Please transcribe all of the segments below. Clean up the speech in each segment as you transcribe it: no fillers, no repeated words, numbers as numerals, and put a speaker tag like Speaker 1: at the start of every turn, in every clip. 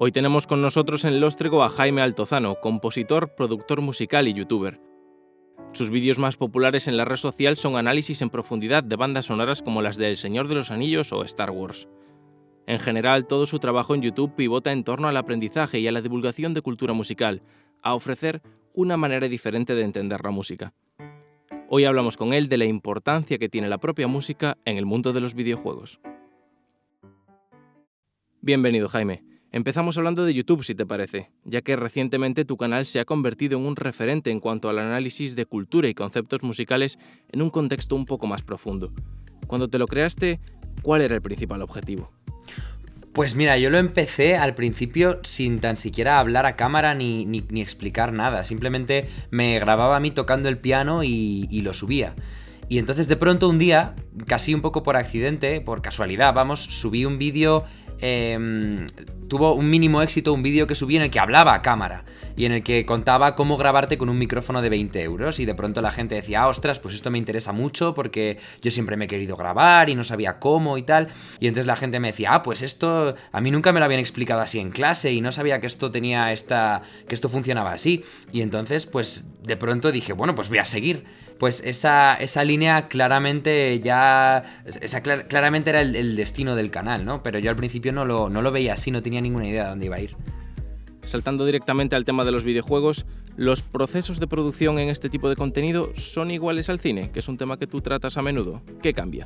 Speaker 1: Hoy tenemos con nosotros en Lóstrego a Jaime Altozano, compositor, productor musical y youtuber. Sus vídeos más populares en la red social son análisis en profundidad de bandas sonoras como las de El Señor de los Anillos o Star Wars. En general, todo su trabajo en YouTube pivota en torno al aprendizaje y a la divulgación de cultura musical, a ofrecer una manera diferente de entender la música. Hoy hablamos con él de la importancia que tiene la propia música en el mundo de los videojuegos. Bienvenido, Jaime. Empezamos hablando de YouTube, si te parece, ya que recientemente tu canal se ha convertido en un referente en cuanto al análisis de cultura y conceptos musicales en un contexto un poco más profundo. Cuando te lo creaste, ¿cuál era el principal objetivo?
Speaker 2: Pues mira, yo lo empecé al principio sin tan siquiera hablar a cámara ni explicar nada. Simplemente me grababa a mí tocando el piano y lo subía. Y entonces de pronto un día, casi un poco por accidente, por casualidad, subí un vídeo. Tuvo un mínimo éxito un vídeo que subí en el que hablaba a cámara y en el que contaba cómo grabarte con un micrófono de 20 euros y de pronto la gente decía, ostras, pues esto me interesa mucho porque yo siempre me he querido grabar y no sabía cómo y tal, y entonces la gente me decía, pues esto a mí nunca me lo habían explicado así en clase y no sabía que esto tenía que esto funcionaba así, y entonces pues de pronto dije, bueno, pues voy a seguir. Pues esa línea claramente claramente era el destino del canal, ¿no? Pero yo al principio no lo veía así, no tenía ninguna idea de dónde iba a ir.
Speaker 1: Saltando directamente al tema de los videojuegos, ¿los procesos de producción en este tipo de contenido son iguales al cine, que es un tema que tú tratas a menudo? ¿Qué cambia?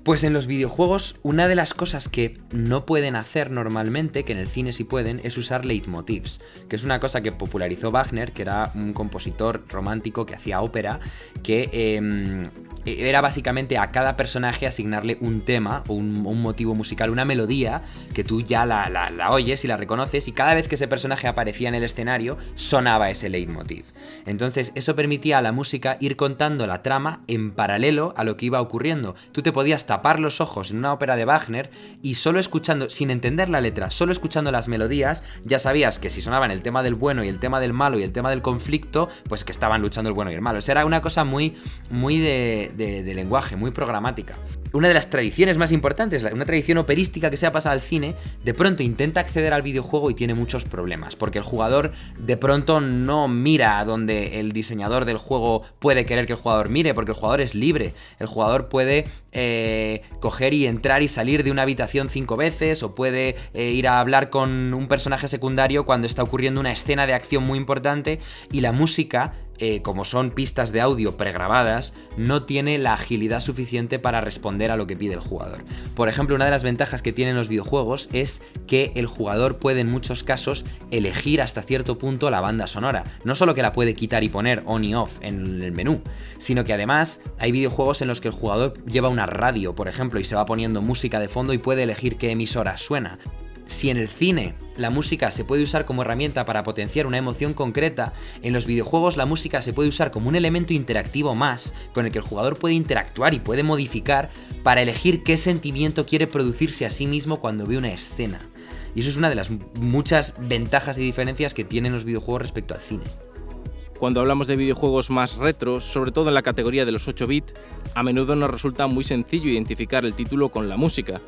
Speaker 2: Pues en los videojuegos, una de las cosas que no pueden hacer normalmente, que en el cine sí pueden, es usar leitmotivs, que es una cosa que popularizó Wagner, que era un compositor romántico que hacía ópera, que era básicamente a cada personaje asignarle un tema o un motivo musical, una melodía, que tú ya la oyes y la reconoces, y cada vez que ese personaje aparecía en el escenario, sonaba ese leitmotiv. Entonces, eso permitía a la música ir contando la trama en paralelo a lo que iba ocurriendo. Tú te podías tapar los ojos en una ópera de Wagner y solo escuchando, sin entender la letra, solo escuchando las melodías, ya sabías que si sonaban el tema del bueno y el tema del malo y el tema del conflicto, pues que estaban luchando el bueno y el malo. O sea, era una cosa muy de lenguaje, muy programática. Una de las tradiciones más importantes, una tradición operística que se ha pasado al cine, de pronto intenta acceder al videojuego y tiene muchos problemas, porque el jugador de pronto no mira a donde el diseñador del juego puede querer que el jugador mire, porque el jugador es libre. El jugador puede coger y entrar y salir de una habitación 5 veces, o puede ir a hablar con un personaje secundario cuando está ocurriendo una escena de acción muy importante, y la música, como son pistas de audio pregrabadas, no tiene la agilidad suficiente para responder a lo que pide el jugador. Por ejemplo, una de las ventajas que tienen los videojuegos es que el jugador puede en muchos casos elegir hasta cierto punto la banda sonora. No solo que la puede quitar y poner on y off en el menú, sino que además hay videojuegos en los que el jugador lleva una radio, por ejemplo, y se va poniendo música de fondo y puede elegir qué emisora suena. Si en el cine la música se puede usar como herramienta para potenciar una emoción concreta, en los videojuegos la música se puede usar como un elemento interactivo más, con el que el jugador puede interactuar y puede modificar para elegir qué sentimiento quiere producirse a sí mismo cuando ve una escena. Y eso es una de las muchas ventajas y diferencias que tienen los videojuegos respecto al cine.
Speaker 1: Cuando hablamos de videojuegos más retros, sobre todo en la categoría de los 8 bits, a menudo nos resulta muy sencillo identificar el título con la música.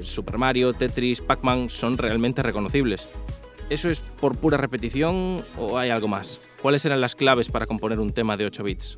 Speaker 1: Super Mario, Tetris, Pac-Man son realmente reconocibles. ¿Eso es por pura repetición o hay algo más? ¿Cuáles eran las claves para componer un tema de 8 bits?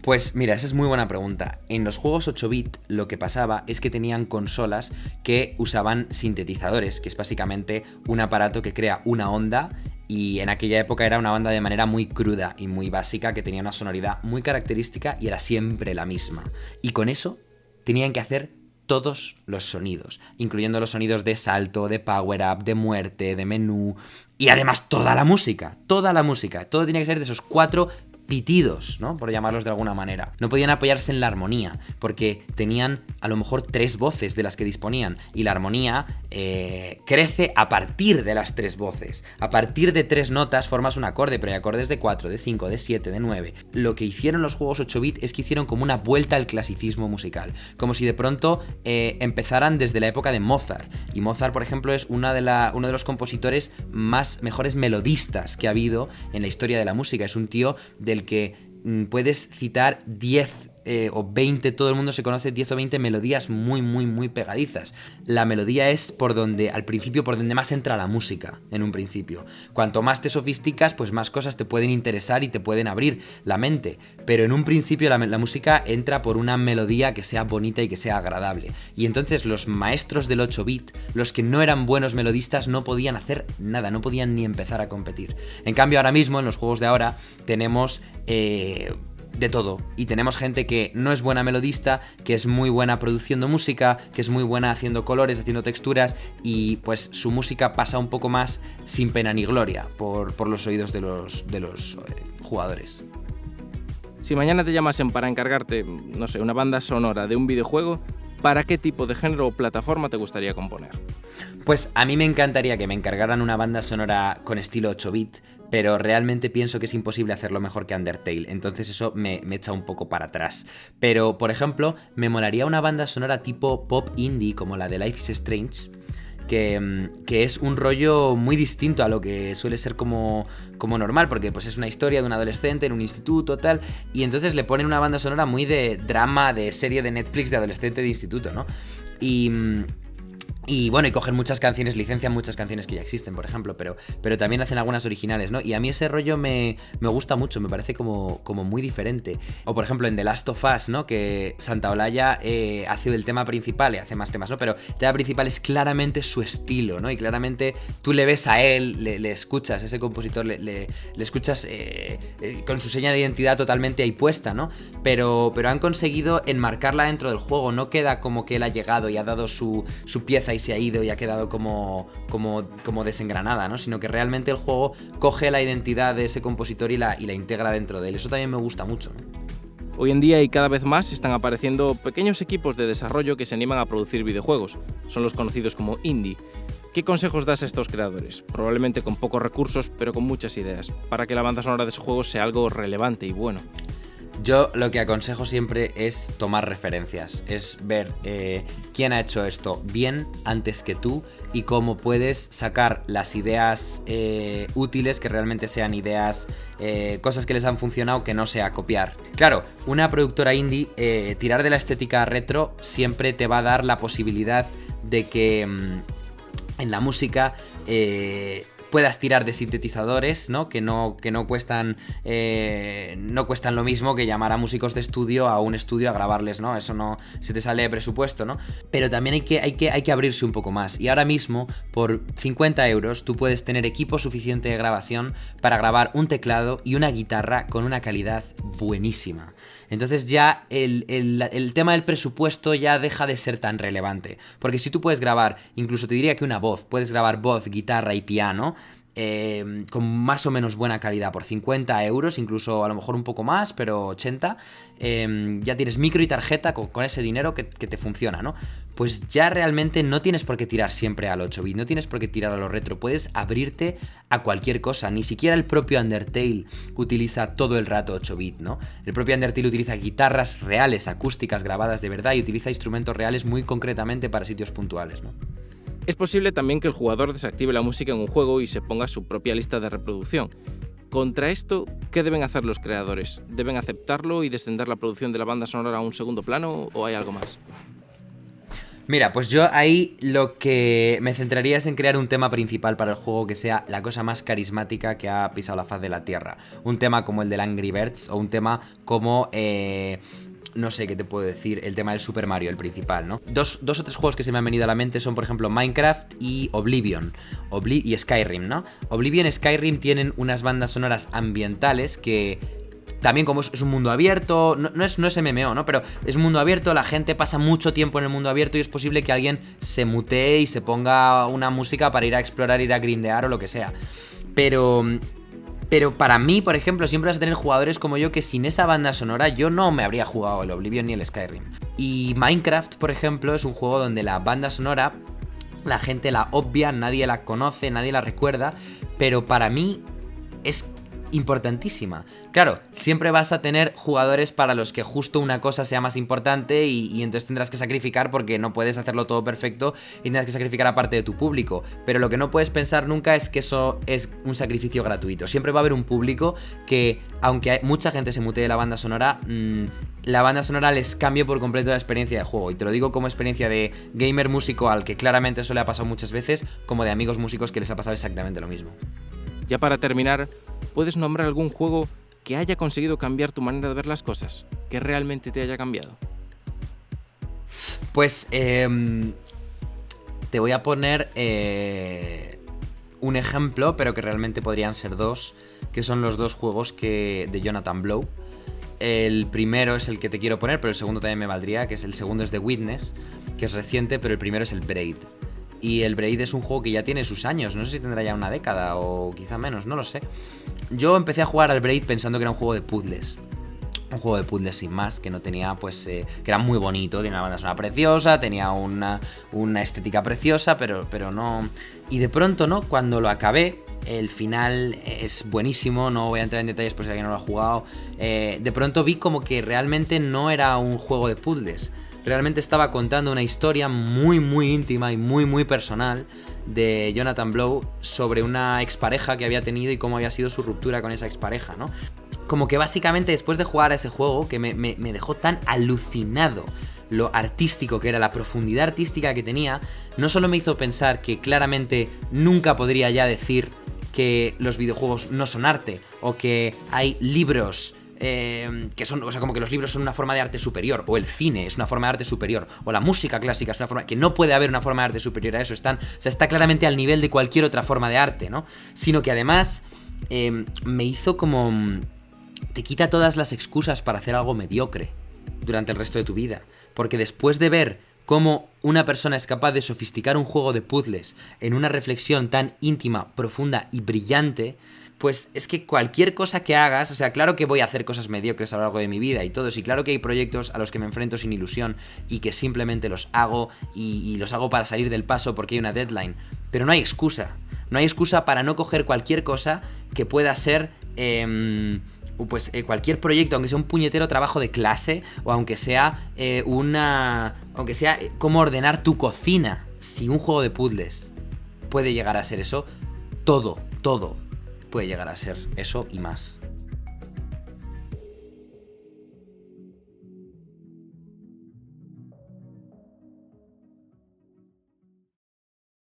Speaker 2: Pues mira, esa es muy buena pregunta. En los juegos 8-bit lo que pasaba es que tenían consolas que usaban sintetizadores, que es básicamente un aparato que crea una onda, y en aquella época era una onda de manera muy cruda y muy básica, que tenía una sonoridad muy característica y era siempre la misma. Y con eso tenían que hacer todos los sonidos, incluyendo los sonidos de salto, de power-up, de muerte, de menú, y además toda la música, todo tenía que ser de esos 4 pitidos, ¿no? Por llamarlos de alguna manera. No podían apoyarse en la armonía, porque tenían a lo mejor 3 voces de las que disponían, y la armonía crece a partir de las 3 voces. A partir de 3 notas formas un acorde, pero hay acordes de 4, de 5, de 7, de 9. Lo que hicieron los juegos 8-bit es que hicieron como una vuelta al clasicismo musical, como si de pronto empezaran desde la época de Mozart. Y Mozart, por ejemplo, es uno de los compositores mejores melodistas que ha habido en la historia de la música. Es un tío del que puedes citar 10 o 20, todo el mundo se conoce 10 o 20 melodías muy, muy, muy pegadizas. La melodía es al principio, por donde más entra la música, en un principio. Cuanto más te sofisticas, pues más cosas te pueden interesar y te pueden abrir la mente. Pero en un principio la música entra por una melodía que sea bonita y que sea agradable. Y entonces los maestros del 8-bit, los que no eran buenos melodistas, no podían hacer nada, no podían ni empezar a competir. En cambio, ahora mismo, en los juegos de ahora, tenemos de todo, y tenemos gente que no es buena melodista, que es muy buena produciendo música, que es muy buena haciendo colores, haciendo texturas, y pues su música pasa un poco más sin pena ni gloria por los oídos de los jugadores.
Speaker 1: Si mañana te llamasen para encargarte, no sé, una banda sonora de un videojuego, ¿para qué tipo de género o plataforma te gustaría componer?
Speaker 2: Pues a mí me encantaría que me encargaran una banda sonora con estilo 8-bit, pero realmente pienso que es imposible hacerlo mejor que Undertale, entonces eso me echa un poco para atrás. Pero, por ejemplo, me molaría una banda sonora tipo pop indie, como la de Life is Strange, que es un rollo muy distinto a lo que suele ser como normal, porque pues es una historia de un adolescente en un instituto, tal, y entonces le ponen una banda sonora muy de drama, de serie de Netflix de adolescente de instituto, ¿no? Y bueno, y cogen muchas canciones, licencian muchas canciones que ya existen, por ejemplo, pero también hacen algunas originales, ¿no? Y a mí ese rollo me gusta mucho, me parece como muy diferente. O por ejemplo en The Last of Us, ¿no? Que Santaolalla hace el tema principal y hace más temas, ¿no? Pero el tema principal es claramente su estilo, ¿no? Y claramente tú le ves a él, le escuchas, ese compositor, le escuchas con su seña de identidad totalmente ahí puesta, ¿no? Pero han conseguido enmarcarla dentro del juego, no queda como que él ha llegado y ha dado su pieza y se ha ido y ha quedado como desengranada, ¿no? Sino que realmente el juego coge la identidad de ese compositor y la integra dentro de él. Eso también me gusta mucho, ¿no?
Speaker 1: Hoy en día y cada vez más están apareciendo pequeños equipos de desarrollo que se animan a producir videojuegos. Son los conocidos como indie. ¿Qué consejos das a estos creadores? Probablemente con pocos recursos, pero con muchas ideas, para que la banda sonora de sus juegos sea algo relevante y bueno.
Speaker 2: Yo lo que aconsejo siempre es tomar referencias, es ver quién ha hecho esto bien antes que tú y cómo puedes sacar las ideas útiles, que realmente sean ideas, cosas que les han funcionado, que no sea copiar. Claro, una productora indie, tirar de la estética retro siempre te va a dar la posibilidad de que en la música puedas tirar de sintetizadores, ¿no? Que no cuestan lo mismo que llamar a músicos de estudio a un estudio a grabarles, ¿no? Eso no se te sale de presupuesto, ¿no? Pero también hay que abrirse un poco más. Y ahora mismo, por 50 euros, tú puedes tener equipo suficiente de grabación para grabar un teclado y una guitarra con una calidad buenísima. Entonces ya el tema del presupuesto ya deja de ser tan relevante. Porque si tú puedes grabar, incluso te diría que una voz, puedes grabar voz, guitarra y piano con más o menos buena calidad por 50 euros, incluso a lo mejor un poco más, pero 80, ya tienes micro y tarjeta con ese dinero que te funciona, ¿no? Pues ya realmente no tienes por qué tirar siempre al 8-bit, no tienes por qué tirar a lo retro, puedes abrirte a cualquier cosa. Ni siquiera el propio Undertale utiliza todo el rato 8-bit, ¿no? El propio Undertale utiliza guitarras reales, acústicas, grabadas de verdad, y utiliza instrumentos reales muy concretamente para sitios puntuales, ¿no?
Speaker 1: Es posible también que el jugador desactive la música en un juego y se ponga su propia lista de reproducción. Contra esto, ¿qué deben hacer los creadores? ¿Deben aceptarlo y descender la producción de la banda sonora a un segundo plano o hay algo más?
Speaker 2: Mira, pues yo ahí lo que me centraría es en crear un tema principal para el juego que sea la cosa más carismática que ha pisado la faz de la tierra. Un tema como el del Angry Birds o un tema como no sé qué te puedo decir, el tema del Super Mario, el principal, ¿no? Dos o tres juegos que se me han venido a la mente son, por ejemplo, Minecraft y Oblivion. Y Skyrim, ¿no? Oblivion y Skyrim tienen unas bandas sonoras ambientales que también, como es un mundo abierto, no es MMO, ¿no? Pero es un mundo abierto, la gente pasa mucho tiempo en el mundo abierto y es posible que alguien se mutee y se ponga una música para ir a explorar, ir a grindear o lo que sea. Pero para mí, por ejemplo, siempre vas a tener jugadores como yo que sin esa banda sonora yo no me habría jugado el Oblivion ni el Skyrim. Y Minecraft, por ejemplo, es un juego donde la banda sonora la gente la obvia, nadie la conoce, nadie la recuerda, pero para mí es importantísima. Claro, siempre vas a tener jugadores para los que justo una cosa sea más importante y entonces tendrás que sacrificar porque no puedes hacerlo todo perfecto y tendrás que sacrificar a parte de tu público. Pero lo que no puedes pensar nunca es que eso es un sacrificio gratuito. Siempre va a haber un público que, aunque mucha gente se mutee la banda sonora les cambia por completo la experiencia de juego. Y te lo digo como experiencia de gamer músico al que claramente eso le ha pasado muchas veces, como de amigos músicos que les ha pasado exactamente lo mismo.
Speaker 1: Ya para terminar, ¿puedes nombrar algún juego que haya conseguido cambiar tu manera de ver las cosas? ¿Que realmente te haya cambiado?
Speaker 2: Pues te voy a poner un ejemplo, pero que realmente podrían ser dos, que son los dos juegos de Jonathan Blow. El primero es el que te quiero poner, pero el segundo también me valdría, que es el segundo es The Witness, que es reciente, pero el primero es el Braid. Y el Braid es un juego que ya tiene sus años, no sé si tendrá ya una década o quizá menos, no lo sé. Yo empecé a jugar al Braid pensando que era un juego de puzzles. Un juego de puzzles sin más, que no tenía, pues, que era muy bonito, tenía una banda sonora preciosa, tenía una estética preciosa, pero no... Y de pronto, ¿no? Cuando lo acabé, el final es buenísimo, no voy a entrar en detalles por si alguien no lo ha jugado. De pronto vi como que realmente no era un juego de puzzles. Realmente estaba contando una historia muy muy íntima y muy muy personal de Jonathan Blow sobre una expareja que había tenido y cómo había sido su ruptura con esa expareja, ¿no? Como que básicamente después de jugar a ese juego, que me dejó tan alucinado lo artístico que era, la profundidad artística que tenía, no solo me hizo pensar que claramente nunca podría ya decir que los videojuegos no son arte, o que hay libros que son, o sea, como que los libros son una forma de arte superior, o el cine es una forma de arte superior, o la música clásica es una forma, que no puede haber una forma de arte superior a eso, está claramente al nivel de cualquier otra forma de arte, ¿no? Sino que además me hizo como... te quita todas las excusas para hacer algo mediocre durante el resto de tu vida, porque después de ver cómo una persona es capaz de sofisticar un juego de puzzles en una reflexión tan íntima, profunda y brillante, pues es que cualquier cosa que hagas, o sea, claro que voy a hacer cosas mediocres a lo largo de mi vida y todo, y claro que hay proyectos a los que me enfrento sin ilusión y que simplemente los hago y los hago para salir del paso porque hay una deadline, pero no hay excusa. No hay excusa para no coger cualquier cosa que pueda ser... cualquier proyecto, aunque sea un puñetero trabajo de clase, o aunque sea cómo ordenar tu cocina. Si un juego de puzzles puede llegar a ser eso, todo puede llegar a ser eso y más.